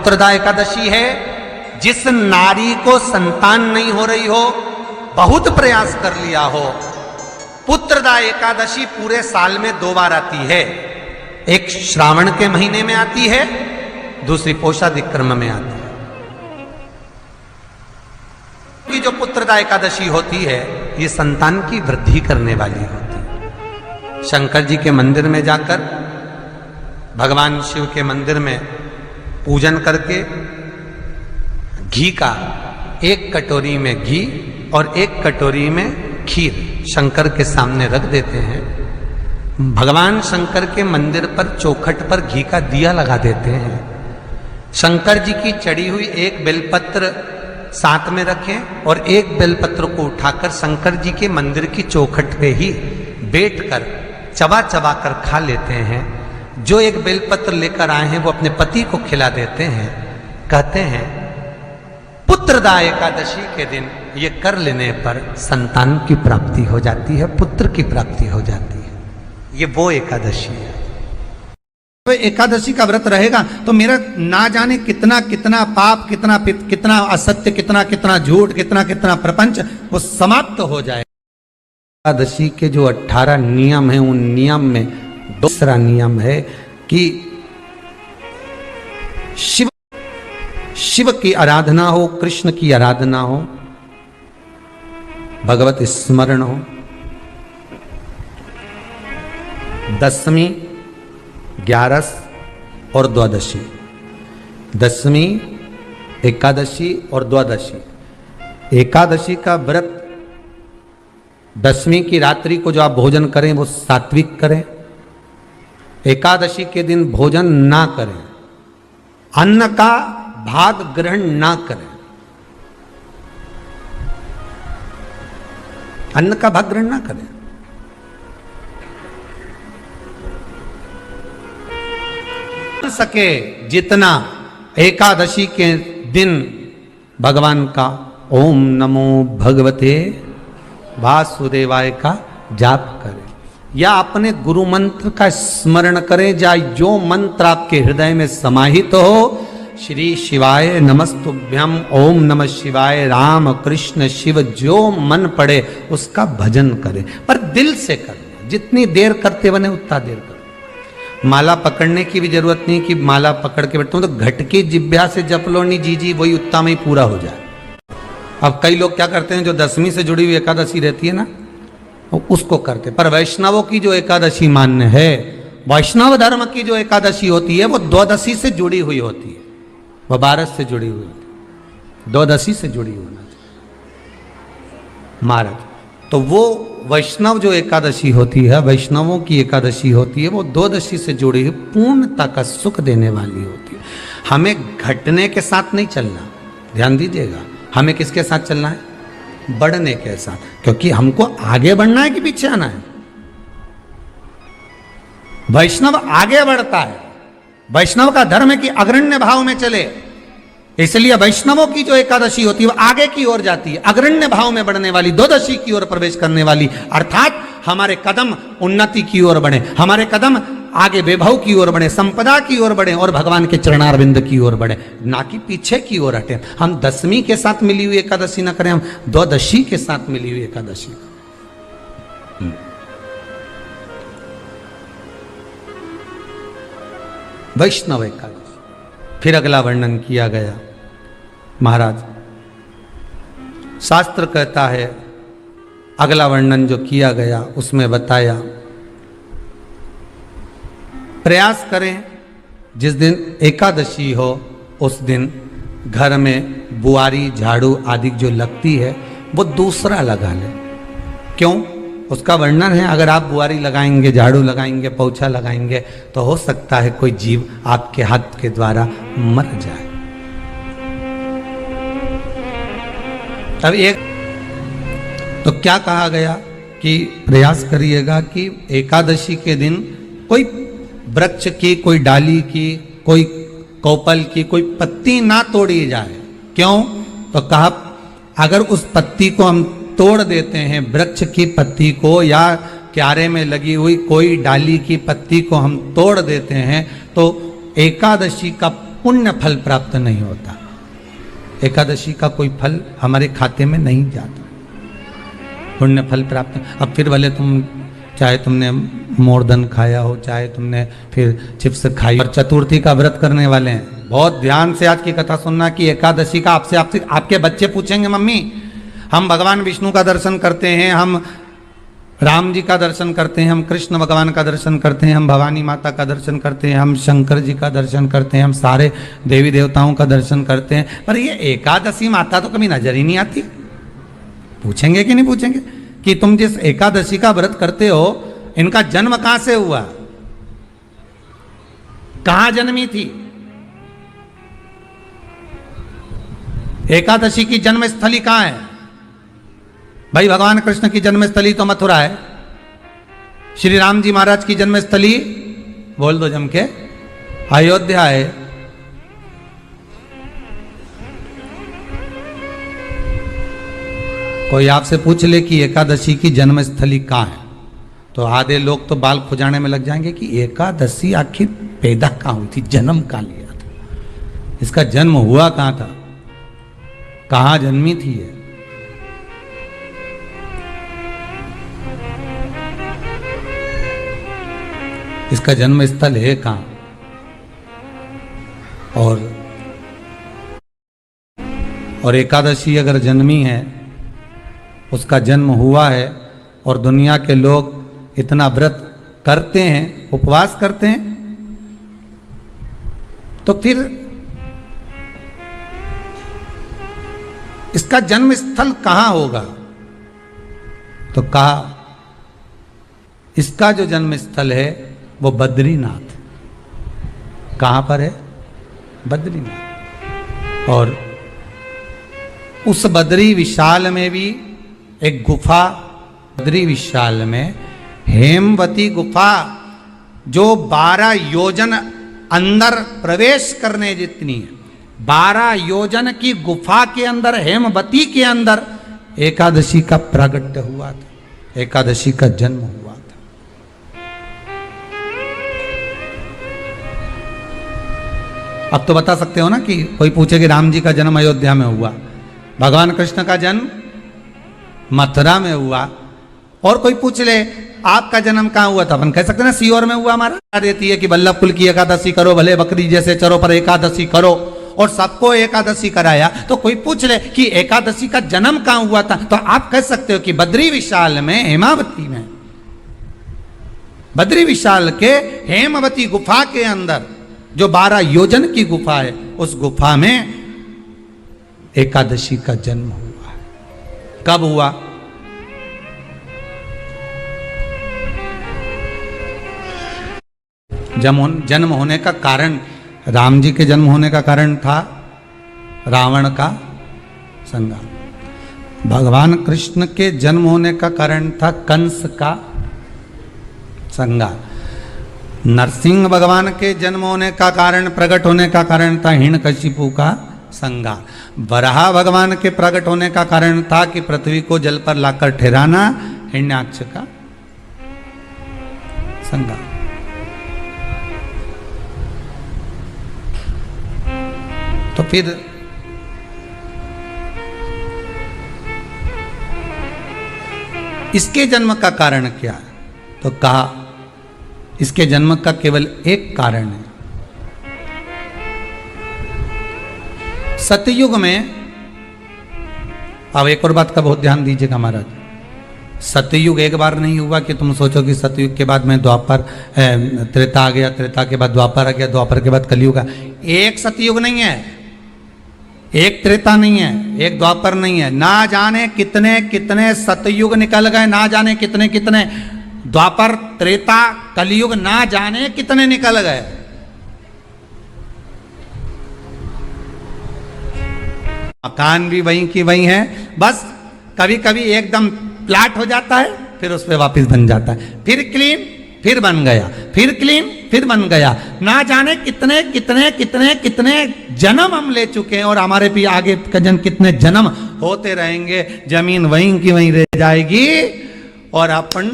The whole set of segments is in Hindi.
पुत्रदा एकादशी है। जिस नारी को संतान नहीं हो रही हो, बहुत प्रयास कर लिया हो, पुत्रदा एकादशी पूरे साल में 2 बार आती है। एक श्रावण के महीने में आती है, दूसरी पोषादिक्रम में आती है। कि जो पुत्रदा एकादशी होती है, ये संतान की वृद्धि करने वाली होती है। शंकर जी के मंदिर में जाकर, भगवान शिव के मंदिर में पूजन करके घी का 1 कटोरी में घी और 1 कटोरी में खीर शंकर के सामने रख देते हैं। भगवान शंकर के मंदिर पर चौखट पर घी का दिया लगा देते हैं। शंकर जी की चढ़ी हुई 1 बेलपत्र साथ में रखें और 1 बेलपत्र को उठाकर शंकर जी के मंदिर की चौखट पे ही बैठकर चबा चबा कर खा लेते हैं। जो 1 बेलपत्र लेकर आए हैं वो अपने पति को खिला देते हैं। कहते हैं पुत्रदा एकादशी के दिन ये कर लेने पर संतान की प्राप्ति हो जाती है, पुत्र की प्राप्ति हो जाती है। ये वो एकादशी है। तो एकादशी का व्रत रहेगा तो मेरा ना जाने कितना कितना पाप, कितना असत्य, कितना झूठ, कितना प्रपंच वो समाप्त हो जाए। एकादशी के जो 18 नियम है, उन नियम में दूसरा नियम है कि शिव की आराधना हो, कृष्ण की आराधना हो, भगवत स्मरण हो। दशमी, 11 और द्वादशी, दशमी, एकादशी और द्वादशी। एकादशी का व्रत, दशमी की रात्रि को जो आप भोजन करें वो सात्विक करें। एकादशी के दिन भोजन ना करें, अन्न का भाग ग्रहण ना करें, अन्न का भाग ग्रहण ना करें। सके जितना एकादशी के दिन भगवान का ओम नमो भगवते वासुदेवाय का जाप करें, या अपने गुरु मंत्र का स्मरण करें, या जो मंत्र आपके हृदय में समाहित हो, श्री शिवाय नमस्तुभ्यम, ओम नमः शिवाय, राम कृष्ण शिव, जो मन पड़े उसका भजन करें, पर दिल से करें। जितनी देर करते बने उतना देर करें। माला पकड़ने की भी जरूरत नहीं कि माला पकड़ के बैठता हूं तो घट की जिब्या से जप लो नहीं जी वही उत्ता में ही पूरा हो जाए। अब कई लोग क्या करते हैं, जो दशमी से जुड़ी हुई एकादशी रहती है ना, उसको करते। पर वैष्णवों की जो एकादशी मान्य है, वैष्णव धर्म की जो एकादशी होती है वो द्वादशी से जुड़ी हुई होती है, वह 12 से जुड़ी हुई होती है, द्वादशी से जुड़ी होना चाहिए महाराज। तो वो वैष्णव जो एकादशी होती है, वैष्णवों की एकादशी होती है, वो द्वादशी से जुड़ी हुई पूर्णता का सुख देने वाली होती है। हमें घटने के साथ नहीं चलना, ध्यान दीजिएगा। हमें किसके साथ चलना है? बढ़ने के साथ, क्योंकि हमको आगे बढ़ना है कि पीछे आना है। वैष्णव आगे बढ़ता है, वैष्णव का धर्म है कि अग्रण्य भाव में चले, इसलिए वैष्णवों की जो एकादशी होती है वो आगे की ओर जाती है, अग्रण्य भाव में बढ़ने वाली, द्वादशी की ओर प्रवेश करने वाली। अर्थात हमारे कदम उन्नति की ओर बढ़े, हमारे कदम आगे वैभव की ओर बढ़े, संपदा की ओर बढ़े और भगवान के चरणारविंद की ओर बढ़े, ना कि पीछे की ओर हटे। हम दशमी के साथ मिली हुई एकादशी ना करें, हम द्वादशी के साथ मिली हुई एकादशी। वैष्णव एकादशी। फिर अगला वर्णन किया गया महाराज, शास्त्र कहता है, अगला वर्णन जो किया गया उसमें बताया, प्रयास करें जिस दिन एकादशी हो उस दिन घर में बुआरी झाड़ू आदि जो लगती है वो दूसरा लगा लें। क्यों? उसका वर्णन है, अगर आप बुआरी लगाएंगे, झाड़ू लगाएंगे, पोछा लगाएंगे तो हो सकता है कोई जीव आपके हाथ के द्वारा मर जाए। अब एक तो क्या कहा गया कि प्रयास करिएगा कि एकादशी के दिन कोई वृक्ष की, कोई डाली की, कोई कोपल की कोई पत्ती ना तोड़ी जाए। क्यों? तो कहा अगर उस पत्ती को हम तोड़ देते हैं, वृक्ष की पत्ती को या क्यारे में लगी हुई कोई डाली की पत्ती को हम तोड़ देते हैं तो एकादशी का पुण्य फल प्राप्त नहीं होता। एकादशी का कोई फल हमारे खाते में नहीं जाता, पुण्य फल प्राप्त। अब फिर भले तुम चाहे तुमने मोरधन खाया हो, चाहे तुमने फिर चिप्स खाई, और चतुर्थी का व्रत करने वाले हैं, बहुत ध्यान से आज की कथा सुनना कि एकादशी का आपसे आपके बच्चे पूछेंगे, मम्मी हम भगवान विष्णु का दर्शन करते हैं, हम राम जी का दर्शन करते हैं, हम कृष्ण भगवान का दर्शन करते हैं, हम भवानी माता का दर्शन करते हैं, हम शंकर जी का दर्शन करते हैं, हम सारे देवी देवताओं का दर्शन करते हैं, पर ये एकादशी माता तो कभी नजर ही नहीं आती। पूछेंगे कि नहीं पूछेंगे कि तुम जिस एकादशी का व्रत करते हो, इनका जन्म कहां से हुआ, कहां जन्मी थी? एकादशी की जन्मस्थली कहां है? भाई भगवान कृष्ण की जन्मस्थली तो मथुरा है, श्री राम जी महाराज की जन्मस्थली बोल दो जम के अयोध्या है। कोई आपसे पूछ ले कि एकादशी की जन्मस्थली कहां है, तो आधे लोग तो बाल खुजाने में लग जाएंगे कि एकादशी आखिर पैदा कहां हुई थी, जन्म कहां लिया था, इसका जन्म हुआ कहां था, कहां जन्मी थी ये? इसका जन्म स्थल है कहां? और एकादशी अगर जन्मी है, उसका जन्म हुआ है, और दुनिया के लोग इतना व्रत करते हैं, उपवास करते हैं, तो फिर इसका जन्म स्थल कहां होगा? तो कहा इसका जो जन्म स्थल है वो बद्रीनाथ। कहां पर है? बद्रीनाथ। और उस बद्री विशाल में भी एक गुफा, बद्री विशाल में हेमवती गुफा, जो 12 योजन अंदर प्रवेश करने जितनी है, 12 योजन की गुफा के अंदर, हेमवती के अंदर एकादशी का प्रागट्य हुआ था, एकादशी का जन्म हुआ था। अब तो बता सकते हो ना कि कोई पूछे कि राम जी का जन्म अयोध्या में हुआ, भगवान कृष्ण का जन्म मथुरा में हुआ, और कोई पूछ ले आपका जन्म कहां हुआ था, अपन कह सकते ना सीहोर में हुआ हमारा। देती है कि वल्लभकुल की एकादशी करो, भले बकरी जैसे चरो पर एकादशी करो, और सबको एकादशी कराया। तो कोई पूछ ले कि एकादशी का जन्म कहां हुआ था, तो आप कह सकते हो कि बद्री विशाल में, हेमावती में, बद्री विशाल के हेमवती गुफा के अंदर जो 12 योजन की गुफा है, उस गुफा में एकादशी का जन्म हुआ। कब हुआ? जन्म होने का कारण, राम जी के जन्म होने का कारण था रावण का संहार। भगवान कृष्ण के जन्म होने का कारण था कंस का संहार। नरसिंह भगवान के जन्म होने का कारण, प्रकट होने का कारण था हिरण्यकशिपु का संहार। वराह भगवान के प्रकट होने का कारण था कि पृथ्वी को जल पर लाकर ठहराना, हिरण्याक्ष का संहार। तो फिर इसके जन्म का कारण क्या है? तो कहा इसके जन्म का केवल एक कारण है। सतयुग में, अब एक और बात का बहुत ध्यान दीजिएगा महाराज, सतयुग एक बार नहीं हुआ कि तुम सोचो कि सतयुग के बाद में द्वापर, त्रेता आ गया, त्रेता के बाद द्वापर आ गया, द्वापर के बाद कलयुग। एक सतयुग नहीं है, एक त्रेता नहीं है, एक द्वापर नहीं है, ना जाने कितने कितने सतयुग निकल गए, ना जाने कितने कितने द्वापर, त्रेता, कलयुग, ना जाने कितने निकल गए। मकान भी वहीं की वहीं है, बस कभी कभी एकदम प्लाट हो जाता है, फिर उस पर वापस बन जाता है, फिर क्लीन, फिर बन गया, फिर क्लीन, फिर बन गया। ना जाने कितने कितने कितने कितने जन्म हम ले चुके हैं, और हमारे भी आगे कितने जन्म होते रहेंगे। जमीन वहीं की वहीं रह जाएगी और अपन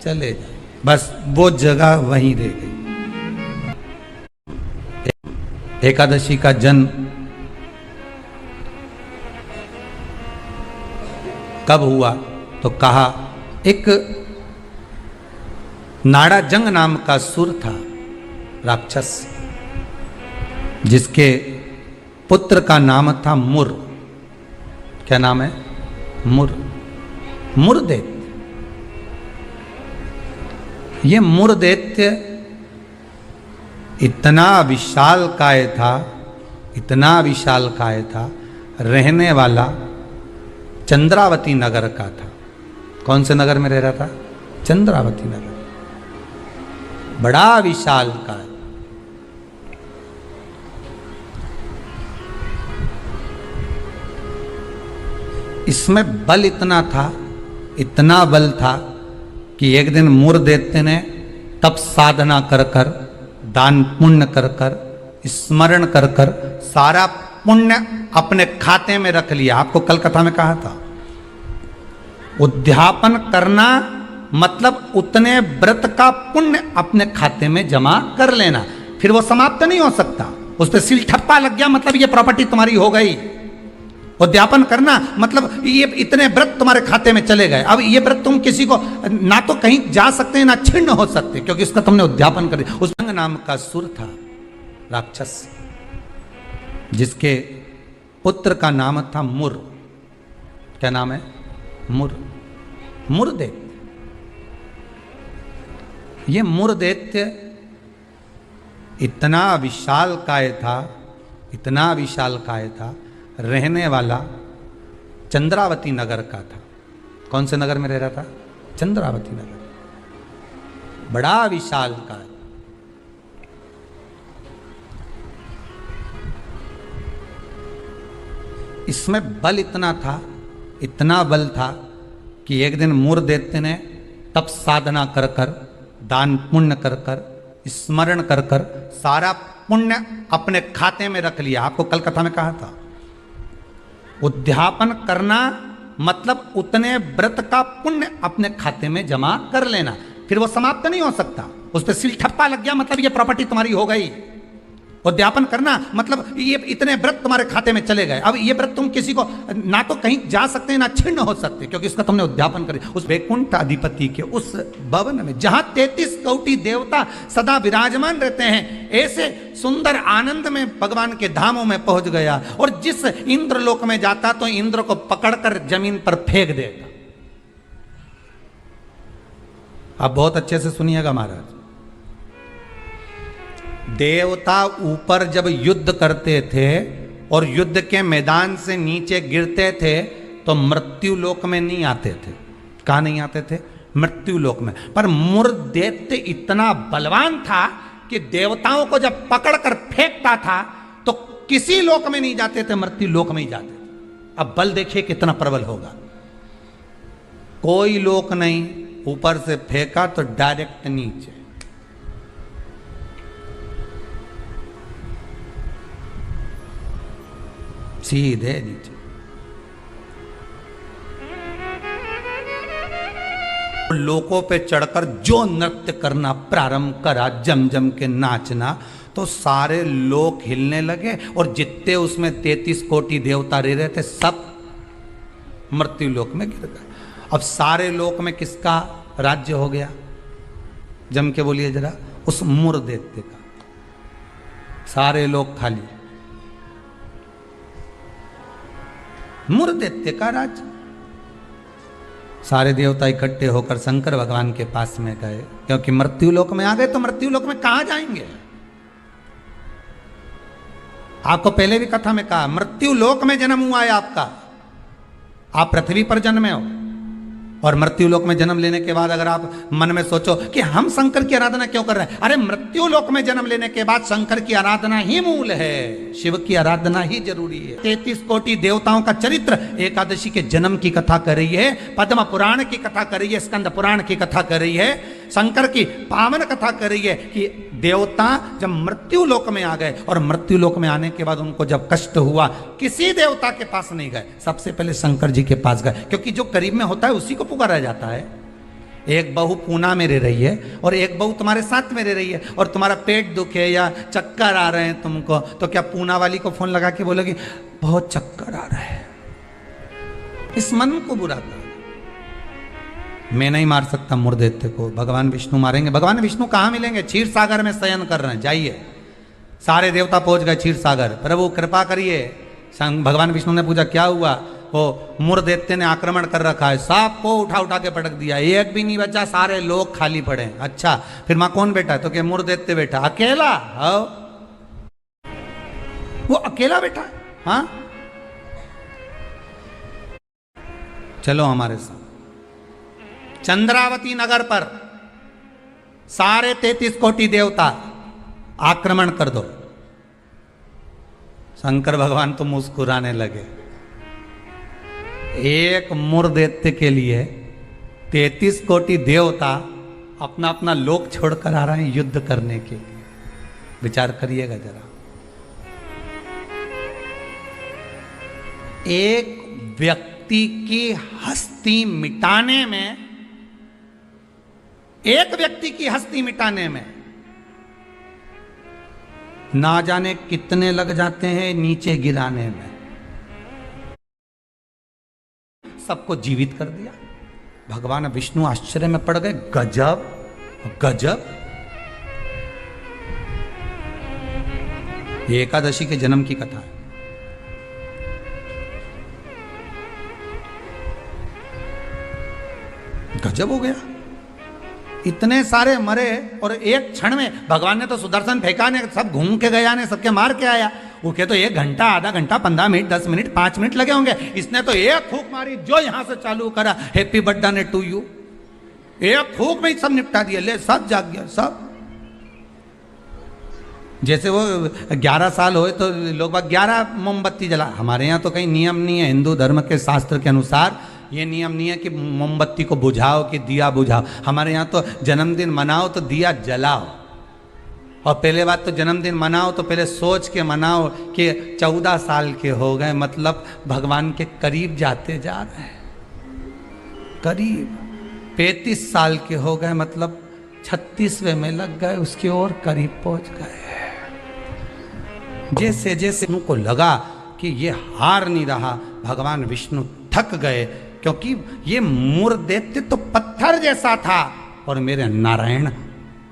चले जाए, बस वो जगह वहीं रह गई। 12 योजन की गुफा, 12 योजन की गुफा के अंदर 12 योजन की गुफा के अंदर एकादशी का जन्म हुआ। 12 योजन की गुफा के अंदर एकादशी का जन्म हुआ। बस वो जगह वहीं रह गई। एकादशी का जन्म कब हुआ? तो कहा एक नाड़ाजंग नाम का सुर था, राक्षस, जिसके पुत्र का नाम था मुर। क्या नाम है? मुर। मुरदैत्य। ये मुरदैत्य इतना विशालकाय था, इतना विशालकाय था, रहने वाला चंद्रावती नगर का था। कौन से नगर में रह रहा था? चंद्रावती नगर। बड़ा विशालकाय। इसमें बल इतना था, इतना बल था कि एक दिन मुरदैत्य ने तप साधना कर कर, दान पुण्य कर कर, स्मरण कर कर सारा पुण्य अपने खाते में रख लिया। आपको कल कथा में कहा था, उद्यापन करना मतलब उतने व्रत का पुण्य अपने खाते में जमा कर लेना, फिर वो समाप्त नहीं हो सकता। उस पर सील ठप्पा लग गया मतलब ये प्रॉपर्टी तुम्हारी हो गई। उद्यापन करना मतलब ये इतने व्रत तुम्हारे खाते में चले गए। अब ये व्रत तुम किसी को ना तो कहीं जा सकते हैं ना छिन्न हो सकते, क्योंकि इसका तुमने उद्यापन कर दिया। उस नाम का सुर था, राक्षस, जिसके पुत्र का नाम था मुर। क्या नाम है? मुर। मुरदैत्य। ये मुरदैत्य इतना विशालकाय था, इतना विशालकाय था, रहने वाला चंद्रावती नगर का था। कौन से नगर में रह रहा था? चंद्रावती नगर। बड़ा विशालकाय। इसमें बल इतना था, इतना बल था कि एक दिन मुरदैत्य ने तप साधना कर कर, दान पुण्य कर कर, स्मरण कर कर सारा पुण्य अपने खाते में रख लिया। आपको कल कथा में कहा था, उद्यापन करना मतलब उतने व्रत का पुण्य अपने खाते में जमा कर लेना, फिर वो समाप्त नहीं हो सकता। उस पर सील ठप्पा लग गया मतलब ये प्रॉपर्टी तुम्हारी हो गई। उद्यापन करना मतलब ये इतने व्रत तुम्हारे खाते में चले गए। अब ये व्रत तुम किसी को ना तो कहीं जा सकते हैं ना छिन्न हो सकते, क्योंकि इसका तुमने उद्यापन कर। उस वैकुंठ अधिपति के उस भवन में जहां 33 कोटि देवता सदा विराजमान रहते हैं, ऐसे सुंदर आनंद में भगवान के धामों में पहुंच गया। और जिस इंद्र लोक में जाता तो इंद्र को पकड़कर जमीन पर फेंक देता। आप बहुत अच्छे से सुनिएगा महाराज। देवता ऊपर जब युद्ध करते थे और युद्ध के मैदान से नीचे गिरते थे तो मृत्यु लोक में नहीं आते थे। कहाँ नहीं आते थे? मृत्यु लोक में। पर मुरदैत्य इतना बलवान था कि देवताओं को जब पकड़कर फेंकता था तो किसी लोक में नहीं जाते थे, मृत्यु लोक में ही जाते थे। अब बल देखिए कितना प्रबल होगा। कोई लोक नहीं, ऊपर से फेंका तो डायरेक्ट नीचे। सीधे नीचे। लोकों पे चढ़कर जो नृत्य करना प्रारंभ करा, जम जम के नाचना, तो सारे लोक हिलने लगे और जितने उसमें 33 कोटि देवता रह रहे थे सब मृत्यु लोक में गिर गए। अब सारे लोक में किसका राज्य हो गया? जम के बोलिए जरा। उस मुरदैत्य का। सारे लोग खाली। मुरदैत्य का राज्य। सारे देवता इकट्ठे होकर शंकर भगवान के पास में गए, क्योंकि मृत्यु लोक में आ गए तो मृत्यु लोक में कहां जाएंगे? आपको पहले भी कथा में कहा, मृत्यु लोक में जन्म हुआ है आपका। आप पृथ्वी पर जन्मे हो और मृत्यु लोक में जन्म लेने के बाद अगर आप मन में सोचो कि हम शंकर की आराधना क्यों कर रहे हैं, अरे मृत्यु लोक में जन्म लेने के बाद शंकर की आराधना ही मूल है, शिव की आराधना ही जरूरी है। 33 कोटि देवताओं का चरित्र एकादशी के जन्म की कथा कर रही है, पद्म पुराण की कथा कर रही है, स्कंद पुराण की कथा कर रही है, शंकर की पावन कथा कर रही है कि देवता जब मृत्यु लोक में आ गए और मृत्यु लोक में आने के बाद उनको जब कष्ट हुआ, किसी देवता के पास नहीं गए, सबसे पहले शंकर जी के पास गए, क्योंकि जो करीब में होता है उसी को पुकारा जाता है। एक बहू पूना में रह रही है और एक बहू तुम्हारे साथ में रह रही है, और तुम्हारा पेट दुखे या चक्कर आ रहे हैं तुमको, तो क्या पूना वाली को फोन लगा के बोलोगी बहुत चक्कर आ रहा है? इस मन को बुरा कर। मैं नहीं मार सकता मुर्देत्य को, भगवान विष्णु मारेंगे। भगवान विष्णु कहाँ मिलेंगे? क्षीर सागर में शयन कर रहे हैं, जाइए। सारे देवता पहुंच गए क्षीर सागर। प्रभु कृपा करिए। भगवान विष्णु ने पूछा क्या हुआ? वो मुर्देत्य ने आक्रमण कर रखा है, सबको उठा उठा के पटक दिया, एक भी नहीं बचा, सारे लोग खाली पड़े। अच्छा फिर मां कौन बैठा? तो क्या मुर्देत्य बैठा अकेला? हाँ वो अकेला बैठा। हाँ चलो हमारे साथ। चंद्रावती नगर पर सारे 33 कोटि देवता आक्रमण कर दो। शंकर भगवान तो मुस्कुराने लगे। एक मुर्देत्य के लिए 33 कोटि देवता अपना अपना लोक छोड़कर आ रहे हैं युद्ध करने के लिए। विचार करिएगा जरा। एक व्यक्ति की हस्ती मिटाने में, एक व्यक्ति की हस्ती मिटाने में ना जाने कितने लग जाते हैं नीचे गिराने में। सबको जीवित कर दिया। भगवान विष्णु आश्चर्य में पड़ गए। गजब गजब। ये एकादशी के जन्म की कथा है। गजब हो गया। इतने सारे मरे और एक क्षण में भगवान ने तो सुदर्शन फेंका ने, सब घूम के गया ने, सबके मार के आया। उनके तो 1 घंटा, आधा घंटा, 15 मिनट, 10 मिनट, 5 मिनट लगे होंगे। इसने तो एक फूंक मारी, जो यहां से चालू करा हैप्पी बर्थडे टू यू, एक फूंक में ही सब निपटा दिया। ले सब जाग गया सब। जैसे वो 11 साल होए तो लोग 11 मोमबत्ती जला। हमारे यहाँ तो कहीं नियम नहीं है, हिंदू धर्म के शास्त्र के अनुसार ये नियम नहीं है कि मोमबत्ती को बुझाओ कि दिया बुझाओ। हमारे यहाँ तो जन्मदिन मनाओ तो दिया जलाओ। और पहले बात तो जन्मदिन मनाओ तो पहले सोच के मनाओ कि 14 साल के हो गए, मतलब भगवान के करीब जाते जा रहे हैं। करीब 35 साल के हो गए, मतलब 36वें में लग गए, उसकी ओर करीब पहुंच गए। जैसे जैसे उनको लगा कि ये हार नहीं रहा, भगवान विष्णु थक गए, क्योंकि ये मुर्देत्य तो पत्थर जैसा था और मेरे नारायण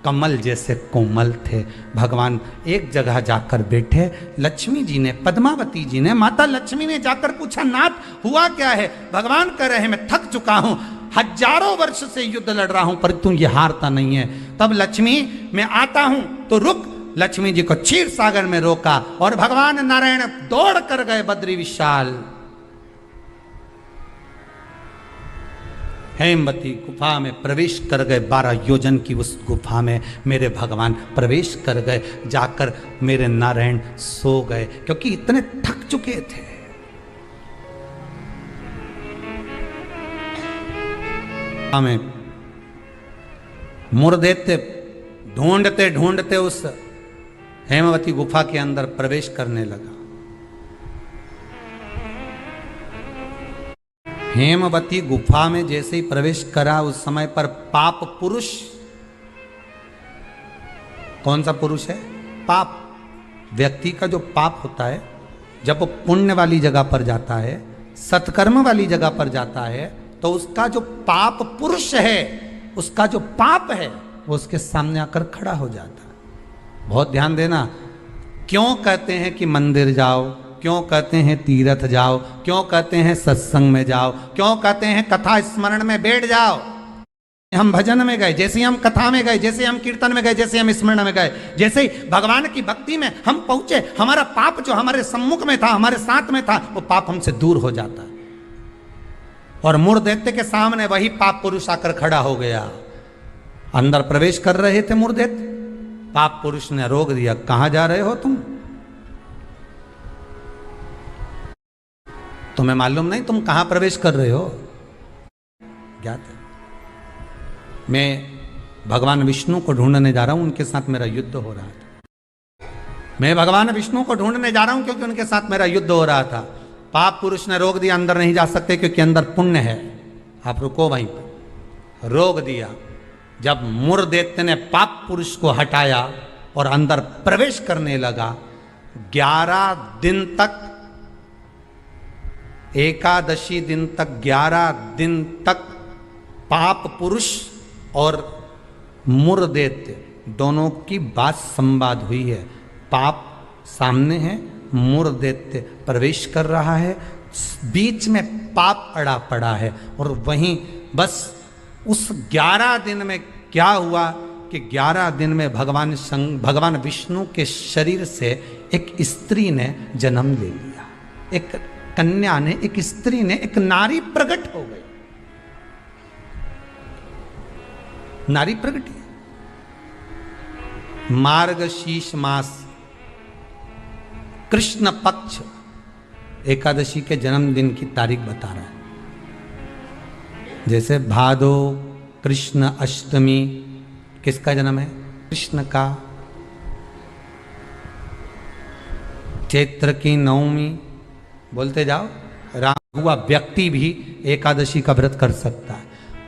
कमल जैसे कोमल थे। भगवान एक जगह जाकर बैठे। लक्ष्मी जी ने, पद्मावती जी ने, माता लक्ष्मी ने जाकर पूछा नाथ हुआ क्या है? भगवान कह रहे हैं मैं थक चुका हूं, हजारों वर्ष से युद्ध लड़ रहा हूं, पर तू ये हारता नहीं है। तब लक्ष्मी मैं आता हूं तो रुक। लक्ष्मी जी को क्षीर सागर में रोका और भगवान नारायण दौड़ कर गए बद्री विशाल। हेमवती गुफा में प्रवेश कर गए। 12 योजन की उस गुफा में मेरे भगवान प्रवेश कर गए। जाकर मेरे नारायण सो गए, क्योंकि इतने थक चुके थे। हमें मुर्देत्य ढूंढते ढूंढते उस हेमवती गुफा के अंदर प्रवेश करने लगा। हेमवती गुफा में जैसे ही प्रवेश करा, उस समय पर पाप पुरुष, कौन सा पुरुष है? पाप। व्यक्ति का जो पाप होता है, जब वो पुण्य वाली जगह पर जाता है, सत्कर्म वाली जगह पर जाता है, तो उसका जो पाप पुरुष है, उसका जो पाप है, वो उसके सामने आकर खड़ा हो जाता है। बहुत ध्यान देना। क्यों कहते हैं कि मंदिर जाओ, क्यों कहते हैं तीर्थ जाओ, क्यों कहते हैं सत्संग में जाओ, क्यों कहते हैं कथा स्मरण में बैठ जाओ? हम भजन में गए, जैसे हम कथा में गए, जैसे हम कीर्तन में गए, जैसे हम स्मरण में गए, जैसे ही भगवान की भक्ति में हम पहुंचे, हमारा पाप जो हमारे सम्मुख में था, हमारे साथ में था, वो पाप हमसे दूर हो जाता है। और मुर्देत्य के सामने वही पाप पुरुष आकर खड़ा हो गया। अंदर प्रवेश कर रहे थे मुर्देत्य, पाप पुरुष ने रोक दिया। कहां जा रहे हो तुम? तुम्हें मालूम नहीं तुम कहां प्रवेश कर रहे हो? ज्ञात है। मैं भगवान विष्णु को ढूंढने जा रहा हूं, उनके साथ मेरा युद्ध हो रहा था। मैं भगवान विष्णु को ढूंढने जा रहा हूं क्योंकि उनके साथ मेरा युद्ध हो रहा था। पाप पुरुष ने रोक दिया, अंदर नहीं जा सकते क्योंकि अंदर पुण्य है। आप रुको वहीं पर, रोक दिया। जब मुर दैत्य ने पाप पुरुष को हटाया और अंदर प्रवेश करने लगा, 11 दिन तक, एकादशी दिन तक, 11 दिन तक पाप पुरुष और मुर दैत्य दोनों की बात संवाद हुई है। पाप सामने है, मुर दैत्य प्रवेश कर रहा है, बीच में पाप अड़ा पड़ा है। और वहीं बस उस 11 दिन में क्या हुआ कि 11 दिन में भगवान विष्णु के शरीर से एक स्त्री ने जन्म ले लिया। एक कन्या ने, एक स्त्री ने, एक नारी प्रकट हो गई। नारी प्रकट है। मार्गशीर्ष मास कृष्ण पक्ष एकादशी के जन्मदिन की तारीख बता रहा है। जैसे भादो कृष्ण अष्टमी, किसका जन्म है? कृष्ण का। चैत्र की नवमी, बोलते जाओ, राम हुआ व्यक्ति भी एकादशी का व्रत कर सकता है।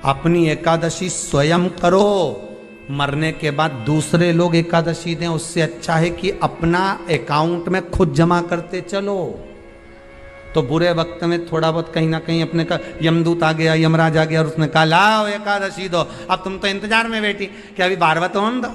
अपनी एकादशी स्वयं करो, मरने के बाद दूसरे लोग एकादशी दें, उससे अच्छा है कि अपना अकाउंट में खुद जमा करते चलो। तो बुरे वक्त में थोड़ा बहुत कहीं ना कहीं अपने का यमदूत आ गया, यमराज आ गया और उसने कहा लाओ एकादशी दो। अब तुम तो इंतजार में बैठी कि अभी 12वां तो होने दो।